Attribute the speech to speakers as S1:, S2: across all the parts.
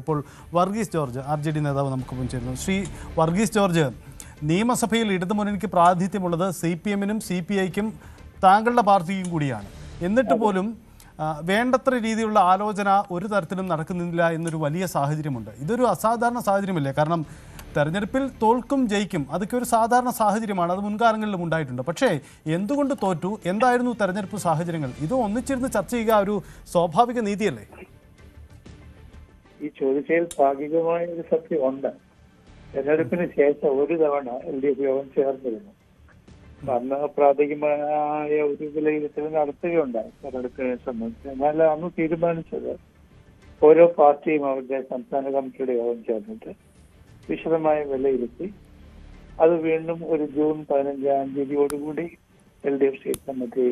S1: ഇപ്പോൾ Varghese George RJD നേതാവ് നമുക്ക് ചേരുന്നു. ശ്രീ വർഗീസ് ജോർജ്, നിയമസഭയിൽ ഇടതുമുന്നണിക്ക് പ്രാതിനിധ്യമുള്ളത് CPM-നും CPI-ക്കും താങ്കളുടെ പാർട്ടിക്കും കൂടിയാണ്. എന്നിട്ട് പോലും വേണ്ടത്ര രീതിയിലുള്ള ആലോചന ഒരു തരത്തിലും നടക്കുന്നില്ല എന്നൊരു വലിയ സാഹചര്യമുണ്ട്. ഇതൊരു അസാധാരണ സാഹചര്യമല്ലേ? കാരണം തെരഞ്ഞെടുപ്പിൽ തോൽക്കും ജയിക്കും, അതൊക്കെ ഒരു സാധാരണ സാഹചര്യമാണ്, അത് മുൻകാലങ്ങളിലും ഉണ്ടായിട്ടുണ്ട്. പക്ഷേ എന്തുകൊണ്ട് തോറ്റു, എന്തായിരുന്നു തെരഞ്ഞെടുപ്പ് സാഹചര്യങ്ങൾ, ഇത് ഒന്നിച്ചിരുന്ന് ചർച്ച ചെയ്യുക ഒരു സ്വാഭാവിക നീതിയല്ലേ?
S2: ഈ ചോദിച്ചതിൽ ഭാഗികമായ ഒരു സത്യമുണ്ട്. തെരഞ്ഞെടുപ്പിന് ശേഷം ഒരു തവണ LDF യോഗം ചേർന്നിരുന്നു. അന്ന് പ്രാഥമികമായ ഒരു വിലയിരുത്തൽ നടത്തുകയുണ്ടായി തെരഞ്ഞെടുപ്പിനെ സംബന്ധിച്ച്. എന്നാൽ അന്ന് തീരുമാനിച്ചത് ഓരോ പാർട്ടിയും അവരുടെ സംസ്ഥാന കമ്മിറ്റിയുടെ യോഗം ചേർന്നിട്ട് വിശദമായ വിലയിരുത്തി അത് വീണ്ടും ഒരു ജൂൺ 15-ാം തീയതിയോടുകൂടി LDF സ്റ്റേറ്റ് കമ്മിറ്റി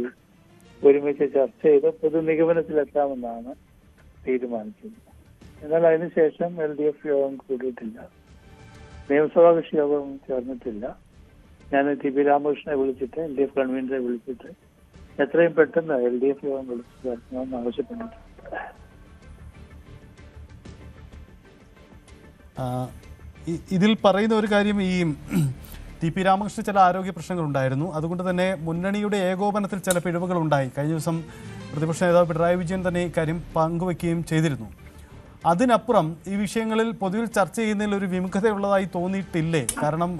S2: ഒരുമിച്ച് ചർച്ച ചെയ്ത് പൊതു നിഗമനത്തിലെത്താമെന്നാണ് തീരുമാനിച്ചത്. എന്നാൽ അതിനുശേഷം LDF യോഗം കൂടിയിട്ടില്ല, നിയമസഭാ കക്ഷി യോഗം ചേർന്നിട്ടില്ല. ഞാൻ TP രാമകൃഷ്ണനെ വിളിച്ചിട്ട് LDF കൺവീനറെ വിളിച്ചിട്ട് എത്രയും പെട്ടെന്ന് LDF യോഗം വിളിച്ചു ചേർക്കണമെന്ന് ആവശ്യപ്പെട്ടിട്ടുണ്ട്.
S1: ഇതിൽ പറയുന്ന ഒരു കാര്യം, ഈ TP രാമകൃഷ്ണൻ ചില ആരോഗ്യ പ്രശ്നങ്ങളുണ്ടായിരുന്നു, അതുകൊണ്ട് തന്നെ മുന്നണിയുടെ ഏകോപനത്തിൽ ചില പിഴവുകൾ ഉണ്ടായി. കഴിഞ്ഞ ദിവസം പ്രതിപക്ഷ നേതാവ് പിണറായി വിജയൻ തന്നെ ഇക്കാര്യം പങ്കുവയ്ക്കുകയും ചെയ്തിരുന്നു. അതിനപ്പുറം ഈ വിഷയങ്ങളിൽ പൊതുവിൽ ചർച്ച ചെയ്യുന്നതിൽ ഒരു വിമുഖതയുള്ളതായി തോന്നിയിട്ടില്ലേ? കാരണം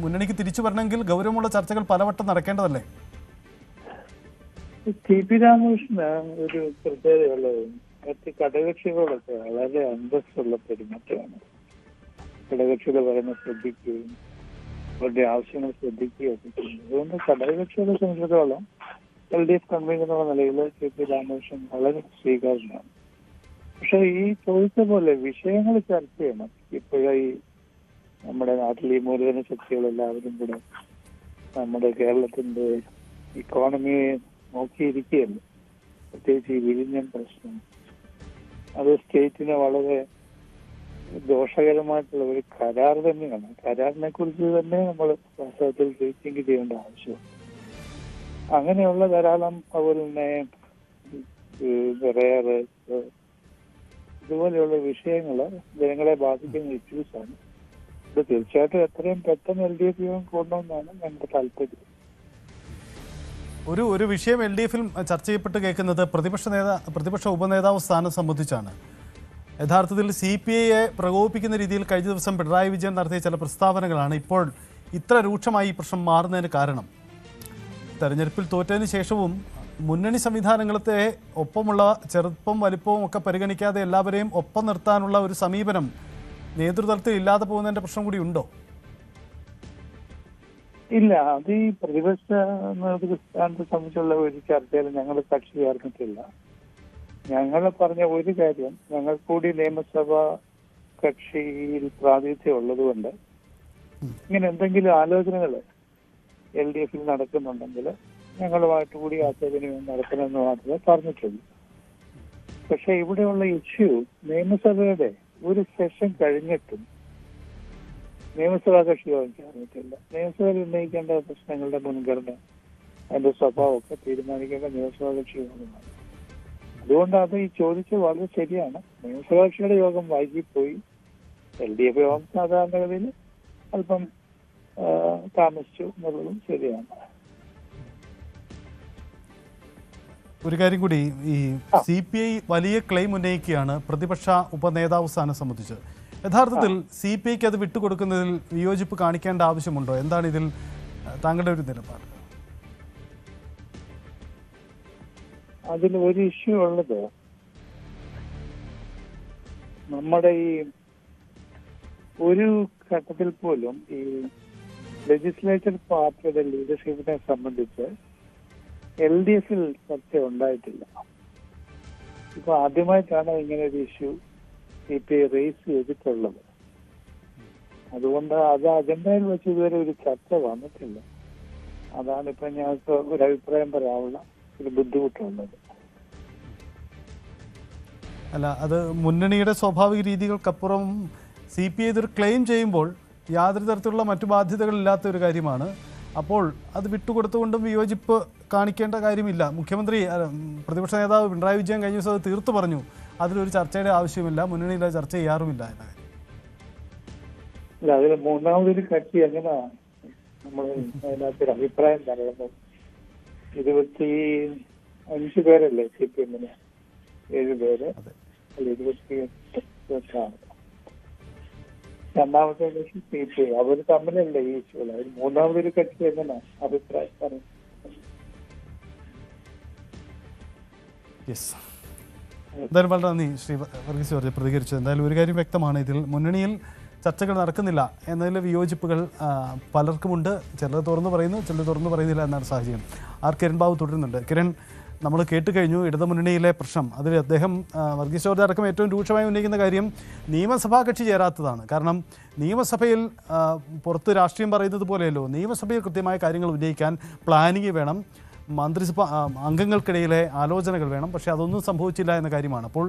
S1: മുന്നണിക്ക് തിരിച്ചു വരണമെങ്കിൽ ഗൗരവമുള്ള ചർച്ചകൾ പലവട്ടം നടക്കേണ്ടതല്ലേ?
S2: TP രാമകൃഷ്ണൻ ഒരു പ്രത്യേകതയുള്ളത് മറ്റ് ഘടകകക്ഷികളൊക്കെ വളരെ അന്തസ്സുള്ള പെരുമാറ്റമാണ്. ഘടകകക്ഷികൾ പറയുന്നത് ശ്രദ്ധിക്കുകയും അവരുടെ ആവശ്യങ്ങൾ ശ്രദ്ധിക്കുകയൊക്കെ ചെയ്യുന്നു. അതുകൊണ്ട് ഘടകകക്ഷികളെ സംബന്ധിച്ചിടത്തോളം LDF കൺവീനർ എന്നുള്ള നിലയിൽ TP രാമകൃഷ്ണൻ വളരെ സ്വീകാര്യനാണ്. പക്ഷെ ഈ ചോദിച്ച പോലെ വിഷയങ്ങൾ ചർച്ച ചെയ്യണം. ഇപ്പോഴീ നമ്മുടെ നാട്ടിൽ ഈ മൂലധന ശക്തികളെല്ലാവരും കൂടെ നമ്മുടെ കേരളത്തിന്റെ ഇക്കോണമിയെ നോക്കിയിരിക്കുകയല്ലേ. പ്രത്യേകിച്ച് ഈ വിഴിഞ്ഞം പ്രശ്നം, അത് സ്റ്റേറ്റിന് വളരെ ദോഷകരമായിട്ടുള്ള ഒരു കരാർ തന്നെയാണ്. കരാറിനെ കുറിച്ച് തന്നെ നമ്മൾ വാസ്തവത്തിൽ റീതിങ്ക് ചെയ്യേണ്ട ആവശ്യമുണ്ട്. അങ്ങനെയുള്ള ധാരാളം അതുപോലെ തന്നെ റെയർ ഇതുപോലെയുള്ള വിഷയങ്ങൾ ജനങ്ങളെ ബാധിക്കുന്ന ഇഷ്യൂസാണ്. ഇത് തീർച്ചയായിട്ടും എത്രയും പെട്ടെന്ന് LDF യോഗം കൂടണമെന്നാണ് ഞങ്ങളുടെ താല്പര്യം.
S1: ഒരു വിഷയം LDF-ൽ ചർച്ച ചെയ്യപ്പെട്ട് കേൾക്കുന്നത് പ്രതിപക്ഷ ഉപനേതാവ് സ്ഥാനം സംബന്ധിച്ചാണ്. യഥാർത്ഥത്തിൽ CPI-യെ പ്രകോപിപ്പിക്കുന്ന രീതിയിൽ കഴിഞ്ഞ ദിവസം പിണറായി വിജയൻ നടത്തിയ ചില പ്രസ്താവനകളാണ് ഇപ്പോൾ ഇത്ര രൂക്ഷമായി ഈ പ്രശ്നം മാറുന്നതിന് കാരണം. തെരഞ്ഞെടുപ്പിൽ തോറ്റതിന് ശേഷവും മുന്നണി സംവിധാനങ്ങളത്തെ ഒപ്പമുള്ള ചെറുപ്പം വലിപ്പവും ഒക്കെ പരിഗണിക്കാതെ എല്ലാവരെയും ഒപ്പം നിർത്താനുള്ള ഒരു സമീപനം നേതൃതലത്തിൽ ഇല്ലാതെ പോകുന്നതിന്റെ പ്രശ്നം കൂടി ഉണ്ടോ?
S2: ഇല്ല, അത് ഈ പ്രതിപക്ഷ നേതൃസ്ഥാനത്തെ സംബന്ധിച്ചുള്ള ഒരു ചർച്ചയിൽ ഞങ്ങൾ കക്ഷി ചേർന്നിട്ടില്ല. ഞങ്ങൾ പറഞ്ഞ ഒരു കാര്യം, ഞങ്ങൾ കൂടി നിയമസഭാ കക്ഷിയിൽ പ്രാതിനിധ്യം ഉള്ളതുകൊണ്ട് ഇങ്ങനെ എന്തെങ്കിലും ആലോചനകൾ LDF-ൽ നടക്കുന്നുണ്ടെങ്കിൽ ഞങ്ങളുമായിട്ട് കൂടി ആശയവിനിമയം നടത്തണമെന്ന് മാത്രമേ പറഞ്ഞിട്ടുള്ളൂ. പക്ഷെ ഇവിടെയുള്ള ഇഷ്യൂ നിയമസഭയുടെ ഒരു സെഷൻ കഴിഞ്ഞിട്ടും നിയമസഭാ കക്ഷി യോഗം ചേർന്നിട്ടില്ല. നിയമസഭയിൽ ഉന്നയിക്കേണ്ട പ്രശ്നങ്ങളുടെ മുൻഗണന, അതിന്റെ സ്വഭാവമൊക്കെ തീരുമാനിക്കേണ്ട നിയമസഭാ കക്ഷി യോഗമാണ്. അതുകൊണ്ട് അത് ഈ ചോദിച്ചത് വളരെ ശരിയാണ്. നിയമസഭാ കക്ഷിയുടെ യോഗം വൈകിപ്പോയി. LDF യോഗം സാധാരണഗതിയിൽ അല്പം താമസിച്ചു എന്നുള്ളതും ശരിയാണ്.
S1: ഒരു കാര്യം കൂടി, ഈ CPI വലിയ ക്ലെയിം ഉന്നയിക്കുകയാണ് പ്രതിപക്ഷ ഉപനേതാവ് സ്ഥാനം സംബന്ധിച്ച്. യഥാർത്ഥത്തിൽ CPI-ക്ക് അത് വിട്ടുകൊടുക്കുന്നതിൽ വിയോജിപ്പ് കാണിക്കേണ്ട ആവശ്യമുണ്ടോ? എന്താണ് ഇതിൽ താങ്കളുടെ ഒരു നിലപാട്?
S2: അതിൽ ഒരു ഇഷ്യൂ ഉള്ളത്, നമ്മുടെ ഈ ഒരു ഘട്ടത്തിൽ പോലും ഈ ലെജിസ്ലേച്ചർ പാർട്ടിയുടെ ലീഡർഷിപ്പിനെ സംബന്ധിച്ച് LDF-ൽ ചർച്ച ഉണ്ടായിട്ടില്ല. ഇപ്പൊ ആദ്യമായിട്ടാണ് ഇങ്ങനെ ഒരു ഇഷ്യൂ CPI റേസ് ചെയ്തിട്ടുള്ളത്. അതുകൊണ്ട് അത് അജണ്ടയിൽ വെച്ച് ഇതുവരെ ഒരു ചർച്ച വന്നിട്ടില്ല. അതാണ് ഇപ്പൊ ഞങ്ങൾക്ക് ഒരു അഭിപ്രായം പറയാനുള്ള ഒരു ബുദ്ധിമുട്ടുള്ളത്.
S1: അല്ല, അത് മുന്നണിയുടെ സ്വാഭാവിക രീതികൾക്കപ്പുറം CPI ഇതൊരു ക്ലെയിം ചെയ്യുമ്പോൾ യാതൊരു തരത്തിലുള്ള മറ്റു ബാധ്യതകളില്ലാത്ത ഒരു കാര്യമാണ്. അപ്പോൾ അത് വിട്ടുകൊടുത്തുകൊണ്ടും വിയോജിപ്പ് കാണിക്കേണ്ട കാര്യമില്ല. മുഖ്യമന്ത്രി പ്രതിപക്ഷ നേതാവ് പിണറായി വിജയൻ കഴിഞ്ഞ ദിവസം അത് തീർത്തു പറഞ്ഞു, അതിലൊരു ചർച്ചയുടെ ആവശ്യമില്ല, മുന്നണിയിൽ ചർച്ച ചെയ്യാറുമില്ല എന്ന കാര്യം.
S2: അല്ല, അതിൽ മൂന്നാമതൊരു കക്ഷി എങ്ങനെ നമ്മൾ അതിനകത്തൊരു അഭിപ്രായം പറയുന്നു? 25 പേരല്ലേ CPM, 7 പേര്, അല്ല 28. രണ്ടാമത്തെ കക്ഷി CPI. അവർ തമ്മിലല്ലേ ഈ ഇഷ്യൂല. അതിൽ മൂന്നാമതൊരു കക്ഷി എങ്ങനെ അഭിപ്രായം പറയും?
S1: എന്തായാലും വളരെ നന്ദി ശ്രീ വർഗീസ് ജോർജ് പ്രതികരിച്ചത്. എന്തായാലും ഒരു കാര്യം വ്യക്തമാണ്, ഇതിൽ മുന്നണിയിൽ ചർച്ചകൾ നടക്കുന്നില്ല എന്നതിൽ വിയോജിപ്പുകൾ പലർക്കുമുണ്ട്. ചിലർ തുറന്നു പറയുന്നു, ചിലർ തുറന്നു പറയുന്നില്ല എന്നാണ് സാഹചര്യം. കിരൺ ബാബു തുടരുന്നുണ്ട്. കിരൺ, നമ്മൾ കേട്ട് കഴിഞ്ഞു ഇടതുമുന്നണിയിലെ പ്രശ്നം. അതിൽ അദ്ദേഹം വർഗീസ് ജോർജ് അടക്കം ഏറ്റവും രൂക്ഷമായി ഉന്നയിക്കുന്ന കാര്യം നിയമസഭാ കക്ഷി ചേരാത്തതാണ്. കാരണം നിയമസഭയിൽ പുറത്ത് രാഷ്ട്രീയം പറയുന്നത് പോലെയല്ലോ, നിയമസഭയിൽ കൃത്യമായ കാര്യങ്ങൾ ഉന്നയിക്കാൻ പ്ലാനിങ് വേണം, മന്ത്രിസഭ അംഗങ്ങൾക്കിടയിലെ ആലോചനകൾ വേണം. പക്ഷേ അതൊന്നും സംഭവിച്ചില്ല എന്ന കാര്യമാണ്. അപ്പോൾ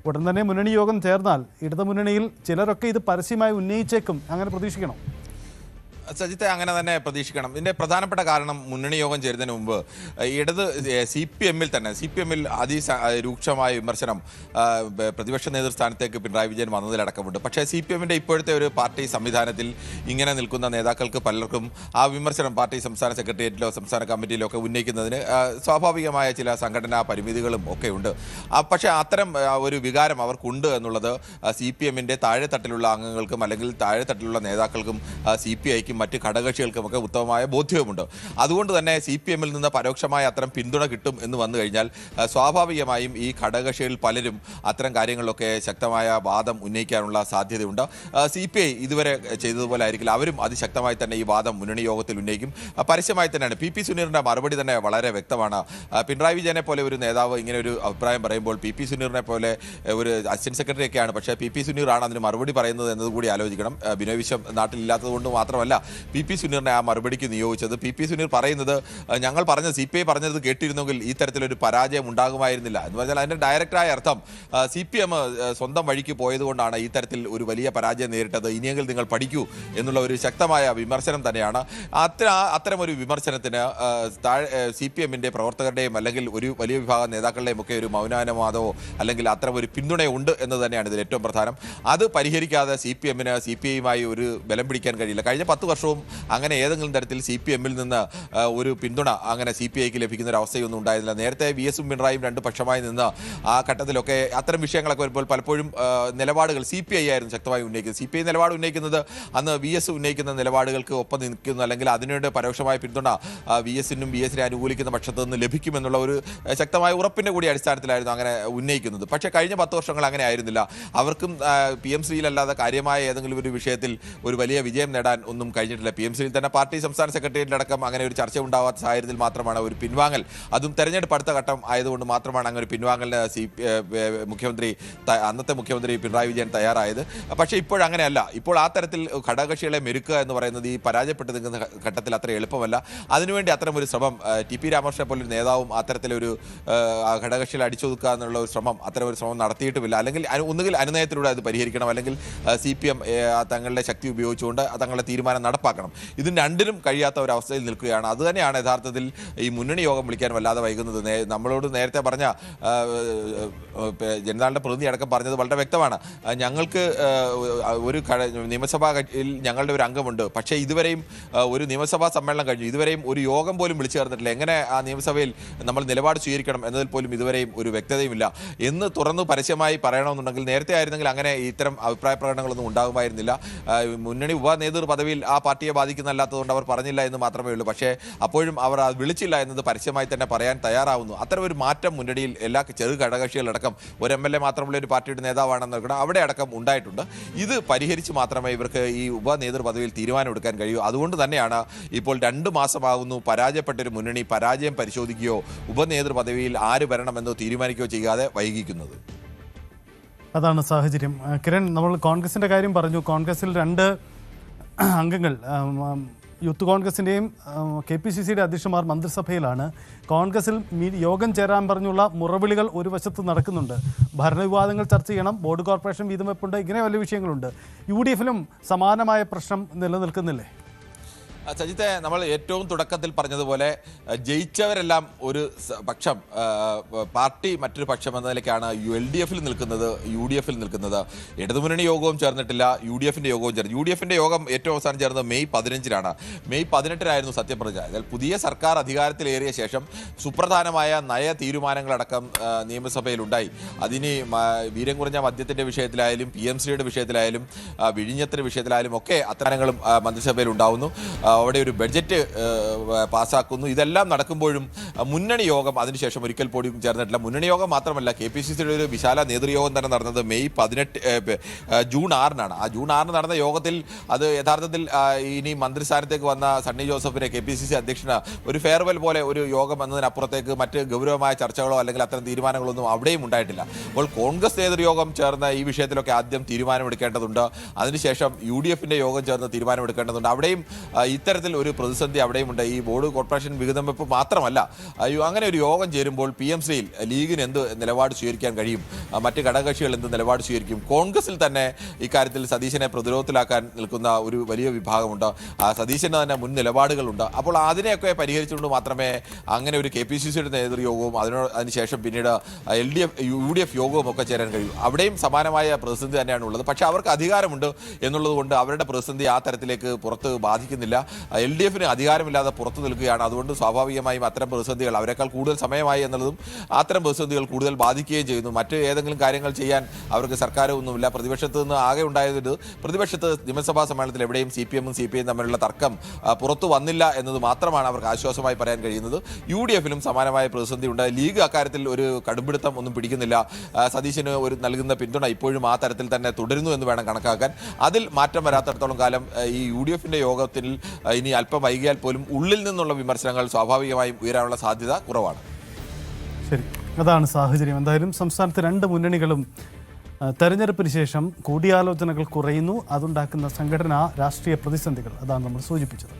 S1: ഉടൻ തന്നെ മുന്നണി യോഗം ചേർന്നാൽ ഇടതുമുന്നണിയിൽ ചിലരൊക്കെ ഇത് പരസ്യമായി ഉന്നയിച്ചേക്കും, അങ്ങനെ പ്രതീക്ഷിക്കണം.
S3: സജിത്തെ, അങ്ങനെ തന്നെ പ്രതീക്ഷിക്കണം. ഇതിൻ്റെ പ്രധാനപ്പെട്ട കാരണം മുന്നണി യോഗം ചേരുന്നതിന് മുമ്പ് ഇടത് CPM-ൽ തന്നെ CPM-ൽ അതിരൂക്ഷമായ വിമർശനം പ്രതിപക്ഷ നേതൃസ്ഥാനത്തേക്ക് പിണറായി വിജയൻ വന്നതിലടക്കമുണ്ട്. പക്ഷേ CPM-ൻ്റെ ഇപ്പോഴത്തെ ഒരു പാർട്ടി സംവിധാനത്തിൽ ഇങ്ങനെ നിൽക്കുന്ന നേതാക്കൾക്ക് പലർക്കും ആ വിമർശനം പാർട്ടി സംസ്ഥാന സെക്രട്ടേറിയറ്റിലോ സംസ്ഥാന കമ്മിറ്റിയിലോ ഒക്കെ ഉന്നയിക്കുന്നതിന് സ്വാഭാവികമായ ചില സംഘടനാ പരിമിതികളും ഒക്കെ ഉണ്ട്. പക്ഷേ അത്തരം ഒരു വികാരം അവർക്കുണ്ട് എന്നുള്ളത് CPM-ൻ്റെ താഴെത്തട്ടിലുള്ള അംഗങ്ങൾക്കും അല്ലെങ്കിൽ താഴെത്തട്ടിലുള്ള നേതാക്കൾക്കും CPI-ക്കും മറ്റ് ഘടകകക്ഷികൾക്കുമൊക്കെ ഉത്തമമായ ബോധ്യവുമുണ്ട്. അതുകൊണ്ട് തന്നെ CPM-ൽ നിന്ന് പരോക്ഷമായ അത്തരം പിന്തുണ കിട്ടും എന്ന് വന്നു കഴിഞ്ഞാൽ സ്വാഭാവികമായും ഈ ഘടകകക്ഷികളിൽ പലരും അത്തരം കാര്യങ്ങളിലൊക്കെ ശക്തമായ വാദം ഉന്നയിക്കാനുള്ള സാധ്യതയുണ്ട്. CPI ഇതുവരെ ചെയ്തതുപോലെ ആയിരിക്കില്ല, അവരും അതിശക്തമായി തന്നെ ഈ വാദം മുന്നണി യോഗത്തിൽ ഉന്നയിക്കും. പരസ്യമായി തന്നെയാണ്. PP സുനീറിൻ്റെ മറുപടി തന്നെ വളരെ വ്യക്തമാണ്. പിണറായി വിജയനെ പോലെ ഒരു നേതാവ് ഇങ്ങനെ ഒരു അഭിപ്രായം പറയുമ്പോൾ PP സുനീറിനെ പോലെ ഒരു അസിസ്റ്റന്റ് സെക്രട്ടറി ഒക്കെയാണ്, പക്ഷേ PP സുനീറാണ് അതിന് മറുപടി പറയുന്നത് എന്നതുകൂടി ആലോചിക്കണം. ബിനോയ് വിശ്വം നാട്ടിലില്ലാത്തത് കൊണ്ട് മാത്രമല്ല PP സുനീറിനെ ആ മറുപടിക്ക് നിയോഗിച്ചത്. PP സുനീർ പറയുന്നത്, ഞങ്ങൾ പറഞ്ഞത് CPI പറഞ്ഞത് കേട്ടിരുന്നെങ്കിൽ ഈ തരത്തിലൊരു പരാജയം ഉണ്ടാകുമായിരുന്നില്ല എന്ന് പറഞ്ഞാൽ അതിൻ്റെ ഡയറക്റ്റായ അർത്ഥം CPM സ്വന്തം വഴിക്ക് പോയതുകൊണ്ടാണ് ഈ തരത്തിൽ ഒരു വലിയ പരാജയം നേരിട്ടത്, ഇനിയെങ്കിൽ നിങ്ങൾ പഠിക്കൂ എന്നുള്ള ഒരു ശക്തമായ വിമർശനം തന്നെയാണ്. അത്തരമൊരു വിമർശനത്തിന് CPM-ൻ്റെ പ്രവർത്തകരുടെയും അല്ലെങ്കിൽ ഒരു വലിയ വിഭാഗം നേതാക്കളുടെയും ഒക്കെ ഒരു മൗനാനുവാദമോ അല്ലെങ്കിൽ അത്തരം ഒരു പിന്തുണയുണ്ട് എന്ന് തന്നെയാണ് ഇതിൽ ഏറ്റവും പ്രധാനം. അത് പരിഹരിക്കാതെ CPM-ന് CPI-യുമായി ഒരു ബലം പിടിക്കാൻ കഴിയില്ല. കഴിഞ്ഞ 10 വർഷവും അങ്ങനെ ഏതെങ്കിലും തരത്തിൽ CPM-ൽ നിന്ന് ഒരു പിന്തുണ അങ്ങനെ CPI-ക്ക് ലഭിക്കുന്ന ഒരു അവസ്ഥയൊന്നും ഉണ്ടായിരുന്നില്ല. നേരത്തെ VS-ഉം പിണറായും രണ്ട് പക്ഷമായി നിന്ന് ആ ഘട്ടത്തിലൊക്കെ അത്തരം വിഷയങ്ങളൊക്കെ വരുമ്പോൾ പലപ്പോഴും നിലപാടുകൾ CPI ആയിരുന്നു ശക്തമായി ഉന്നയിക്കുന്നത്. CPI നിലപാട് ഉന്നയിക്കുന്നത് അന്ന് VS ഉന്നയിക്കുന്ന നിലപാടുകൾക്ക് ഒപ്പം നിൽക്കുന്നു, അല്ലെങ്കിൽ അതിനോട് പരോക്ഷമായ പിന്തുണ VS-നും VS-നെ അനുകൂലിക്കുന്ന പക്ഷത്തു നിന്ന് ലഭിക്കുമെന്നുള്ള ഒരു ശക്തമായ ഉറപ്പിൻ്റെ കൂടി അടിസ്ഥാനത്തിലായിരുന്നു അങ്ങനെ ഉന്നയിക്കുന്നത്. പക്ഷേ കഴിഞ്ഞ 10 വർഷങ്ങൾ അങ്ങനെ ആയിരുന്നില്ല. അവർക്കും PM ശ്രീയിലല്ലാതെ കാര്യമായ ഏതെങ്കിലും ഒരു വിഷയത്തിൽ ഒരു വലിയ വിജയം നേടാൻ ഒന്നും കഴിഞ്ഞിട്ടില്ല. PMC-യിൽ തന്നെ പാർട്ടി സംസ്ഥാന സെക്രട്ടേറിയറ്റിലടക്കം അങ്ങനെ ഒരു ചർച്ച ഉണ്ടാവാത്ത സാഹചര്യത്തിൽ മാത്രമാണ് ഒരു പിൻവാങ്ങൽ, അതും തെരഞ്ഞെടുപ്പ് അടുത്ത ഘട്ടം ആയതുകൊണ്ട് മാത്രമാണ് അങ്ങനെ ഒരു പിൻവാങ്ങലിന് അന്നത്തെ മുഖ്യമന്ത്രി പിണറായി വിജയൻ തയ്യാറായത്. പക്ഷേ ഇപ്പോഴങ്ങനെയല്ല. ഇപ്പോൾ ആ തരത്തിൽ ഘടകകക്ഷികളെ മെരുക്കുക എന്ന് പറയുന്നത് ഈ പരാജയപ്പെട്ട് നിൽക്കുന്ന ഘട്ടത്തിൽ അത്ര എളുപ്പമല്ല. അതിനുവേണ്ടി അത്തരം ഒരു ശ്രമം TP രാമകൃഷ്ണനെ പോലൊരു നേതാവും അത്തരത്തിലൊരു ഘടകകക്ഷികളെ അടിച്ചൊതുക്കുക എന്നുള്ള ഒരു ശ്രമം അത്തരം ഒരു ശ്രമം നടത്തിയിട്ടുമില്ല. അല്ലെങ്കിൽ ഒന്നുകിൽ അനുനയത്തിലൂടെ അത് പരിഹരിക്കണം, അല്ലെങ്കിൽ CPM തങ്ങളുടെ ശക്തി ഉപയോഗിച്ചുകൊണ്ട് തങ്ങളുടെ തീരുമാനം നടപ്പാക്കണം. ഇതിന് രണ്ടിനും കഴിയാത്ത ഒരവസ്ഥയിൽ നിൽക്കുകയാണ്. അതുതന്നെയാണ് യഥാർത്ഥത്തിൽ ഈ മുന്നണി യോഗം വിളിക്കാൻ വല്ലാതെ വൈകുന്നത്. നമ്മളോട് നേരത്തെ പറഞ്ഞ ജനതാദളിൻ്റെ പ്രതിനിധി അടക്കം പറഞ്ഞത് വളരെ വ്യക്തമാണ്. ഞങ്ങൾക്ക് ഒരു നിയമസഭയിൽ ഞങ്ങളുടെ ഒരു അംഗമുണ്ട്, പക്ഷേ ഇതുവരെയും ഒരു നിയമസഭാ സമ്മേളനം കഴിഞ്ഞു, ഇതുവരെയും ഒരു യോഗം പോലും വിളിച്ചു ചേർന്നിട്ടില്ല. എങ്ങനെ ആ നിയമസഭയിൽ നമ്മൾ നിലപാട് സ്വീകരിക്കണം എന്നതിൽ പോലും ഇതുവരെയും ഒരു വ്യക്തതയുമില്ല എന്ന് തുറന്ന് പരസ്യമായി പറയണമെന്നുണ്ടെങ്കിൽ നേരത്തെ ആയിരുന്നെങ്കിൽ അങ്ങനെ ഇത്തരം അഭിപ്രായ പ്രകടനങ്ങളൊന്നും ഉണ്ടാകുമായിരുന്നില്ല. മുന്നണി ഉപനേതൃ പദവിയിൽ ആ പാർട്ടിയെ ബാധിക്കുന്നതല്ലാത്തതുകൊണ്ട് അവർ പറഞ്ഞില്ല എന്ന് മാത്രമേ ഉള്ളൂ. പക്ഷേ അപ്പോഴും അവർ അത് വിളിച്ചില്ല എന്നത് പരസ്യമായി തന്നെ പറയാൻ തയ്യാറാവുന്നു. അത്തരം ഒരു മാറ്റം മുന്നണിയിൽ എല്ലാ ചെറു ഘടകകക്ഷികളടക്കം ഒരു MLA മാത്രമുള്ള ഒരു പാർട്ടിയുടെ നേതാവാണെന്ന് നോക്കണം, അവിടെ അടക്കം ഉണ്ടായിട്ടുണ്ട്. ഇത് പരിഹരിച്ച് മാത്രമേ ഇവർക്ക് ഈ ഉപനേതൃ പദവിയിൽ തീരുമാനമെടുക്കാൻ കഴിയൂ. അതുകൊണ്ട് തന്നെയാണ് ഇപ്പോൾ 2 മാസമാകുന്നു പരാജയപ്പെട്ടൊരു മുന്നണി പരാജയം പരിശോധിക്കുകയോ ഉപനേതൃ പദവിയിൽ ആര് വരണമെന്നോ തീരുമാനിക്കുകയോ ചെയ്യാതെ വൈകിക്കുന്നത്.
S1: അതാണ് സാഹചര്യം. കിരൺ, നമ്മൾ കോൺഗ്രസിൻ്റെ കാര്യം പറഞ്ഞു. കോൺഗ്രസിൽ 2 അംഗങ്ങൾ, യൂത്ത് കോൺഗ്രസിൻ്റെയും KPCC-യുടെ അധ്യക്ഷന്മാർ മന്ത്രിസഭയിലാണ്. കോൺഗ്രസിൽ യോഗം ചേരാൻ പറഞ്ഞുള്ള മുറവിളികൾ ഒരു വശത്ത് നടക്കുന്നുണ്ട്. ഭരണവിവാദങ്ങൾ ചർച്ച ചെയ്യണം, ബോർഡ് കോർപ്പറേഷൻ വീതം വെപ്പുണ്ട്, ഇങ്ങനെ വലിയ വിഷയങ്ങളുണ്ട്. UDF-ലും സമാനമായ പ്രശ്നം നിലനിൽക്കുന്നില്ലേ?
S3: സജിത്തെ, നമ്മൾ ഏറ്റവും തുടക്കത്തിൽ പറഞ്ഞതുപോലെ ജയിച്ചവരെല്ലാം ഒരു പക്ഷം, പാർട്ടി മറ്റൊരു പക്ഷം എന്ന നിലയ്ക്കാണ് LDF-ൽ നിൽക്കുന്നത്, UDF-ൽ നിൽക്കുന്നത്. ഇടതുമുന്നണി യോഗവും ചേർന്നിട്ടില്ല, UDF-ന്റെ യോഗവും ചേർന്നു. UDF-ന്റെ യോഗം ഏറ്റവും അവസാനം ചേർന്നത് മെയ് 15-നാണ്. മെയ് 18-നായിരുന്നു സത്യപ്രതിജ്ഞ. എന്നാൽ പുതിയ സർക്കാർ അധികാരത്തിലേറിയ ശേഷം സുപ്രധാനമായ നയ തീരുമാനങ്ങളടക്കം നിയമസഭയിലുണ്ടായി. അതിന് വീര്യം കുറഞ്ഞ മദ്യത്തിന്റെ വിഷയത്തിലായാലും PMCയുടെ വിഷയത്തിലായാലും വിഴിഞ്ഞത്തിന്റെ വിഷയത്തിലായാലും ഒക്കെ അത്തരങ്ങളും മന്ത്രിസഭയിൽ ഉണ്ടാവുന്നു. അവിടെ ഒരു ബഡ്ജറ്റ് പാസ്സാക്കുന്നു. ഇതെല്ലാം നടക്കുമ്പോഴും മുന്നണി യോഗം അതിനുശേഷം ഒരിക്കൽ പോലും ചേർന്നിട്ടില്ല. മുന്നണി യോഗം മാത്രമല്ല, KPCCയുടെ ഒരു വിശാല നേതൃയോഗം തന്നെ നടന്നത് ജൂൺ 6-നാണ്. ആ ജൂൺ 6-ന് നടന്ന യോഗത്തിൽ അത് യഥാർത്ഥത്തിൽ ഇനി മന്ത്രിസ്ഥാനത്തേക്ക് വന്ന സണ്ണി ജോസഫിനെ KPCC അധ്യക്ഷന് ഒരു ഫെയർവെൽ പോലെ ഒരു യോഗം എന്നതിനപ്പുറത്തേക്ക് മറ്റ് ഗൗരവമായ ചർച്ചകളോ അല്ലെങ്കിൽ അത്തരം തീരുമാനങ്ങളൊന്നും അവിടെയും ഉണ്ടായിട്ടില്ല. അപ്പോൾ കോൺഗ്രസ് നേതൃയോഗം ചേർന്ന് ഈ വിഷയത്തിലൊക്കെ ആദ്യം തീരുമാനമെടുക്കേണ്ടതുണ്ട്. അതിനുശേഷം UDF-ന്റെ യോഗം ചേർന്ന് തീരുമാനമെടുക്കേണ്ടതുണ്ട്. അവിടെയും ഇത്തരത്തിൽ ഒരു പ്രതിസന്ധി അവിടെയുമുണ്ട്. ഈ ബോർഡ് കോർപ്പറേഷൻ വിഹിതം വെപ്പ് മാത്രമല്ല, അങ്ങനെ ഒരു യോഗം ചേരുമ്പോൾ PMCയിൽ ലീഗിന് എന്ത് നിലപാട് സ്വീകരിക്കാൻ കഴിയും, മറ്റ് ഘടകകക്ഷികൾ എന്ത് നിലപാട് സ്വീകരിക്കും, കോൺഗ്രസിൽ തന്നെ ഇക്കാര്യത്തിൽ സതീശനെ പ്രതിരോധത്തിലാക്കാൻ നിൽക്കുന്ന ഒരു വലിയ വിഭാഗമുണ്ട്. സതീശന് തന്നെ മുൻ നിലപാടുകളുണ്ട്. അപ്പോൾ അതിനെയൊക്കെ പരിഹരിച്ചുകൊണ്ട് മാത്രമേ അങ്ങനെ ഒരു KPCCയുടെ നേതൃയോഗവും അതിനുശേഷം പിന്നീട് UDF യോഗവും ഒക്കെ ചേരാൻ കഴിയും. അവിടെയും സമാനമായ പ്രതിസന്ധി തന്നെയാണ് ഉള്ളത്. പക്ഷേ അവർക്ക് അധികാരമുണ്ട് എന്നുള്ളത് കൊണ്ട് അവരുടെ പ്രതിസന്ധി ആ തരത്തിലേക്ക് പുറത്ത് ബാധിക്കുന്നില്ല. LDF-ന് അധികാരമില്ലാതെ പുറത്തു നിൽക്കുകയാണ്. അതുകൊണ്ട് സ്വാഭാവികമായും അത്തരം പ്രതിസന്ധികൾ അവരെക്കാൾ കൂടുതൽ സമയമായി എന്നുള്ളതും അത്തരം പ്രതിസന്ധികൾ കൂടുതൽ ബാധിക്കുകയും ചെയ്യുന്നു. മറ്റ് ഏതെങ്കിലും കാര്യങ്ങൾ ചെയ്യാൻ അവർക്ക് സർക്കാരൊന്നുമില്ല. പ്രതിപക്ഷത്ത് നിന്ന് ആകെ ഉണ്ടായത്, പ്രതിപക്ഷത്ത് നിയമസഭാ സമ്മേളനത്തിൽ എവിടെയും CPM-ഉം CPI-യും തമ്മിലുള്ള തർക്കം പുറത്തു വന്നില്ല എന്നത് മാത്രമാണ് അവർക്ക് ആശ്വാസമായി പറയാൻ കഴിയുന്നത്. UDF-ലും സമാനമായ പ്രതിസന്ധി ഉണ്ട്. ലീഗ് അക്കാര്യത്തിൽ ഒരു കടുംപിടുത്തം ഒന്നും പിടിക്കുന്നില്ല. സതീശന് ഒരു നൽകുന്ന പിന്തുണ ഇപ്പോഴും ആ തരത്തിൽ തന്നെ തുടരുന്നു എന്ന് വേണം കണക്കാക്കാൻ. അതിൽ മാറ്റം വരാത്തിടത്തോളം കാലം ഈ UDF-ന്റെ യോഗത്തിൽ ഇനി അല്പം വൈകിയാൽ പോലും ഉള്ളിൽ നിന്നുള്ള വിമർശനങ്ങൾ സ്വാഭാവികമായും ഉയരാനുള്ള സാധ്യത കുറവാണ്.
S1: ശരി, അതാണ് സാഹചര്യം. എന്തായാലും സംസ്ഥാനത്ത് രണ്ട് മുന്നണികളും തെരഞ്ഞെടുപ്പിന് ശേഷം കൂടിയാലോചനകൾ കുറയുന്നു. അതുണ്ടാക്കുന്ന സംഘടനാ രാഷ്ട്രീയ പ്രതിസന്ധികൾ, അതാണ് നമ്മൾ സൂചിപ്പിച്ചത്.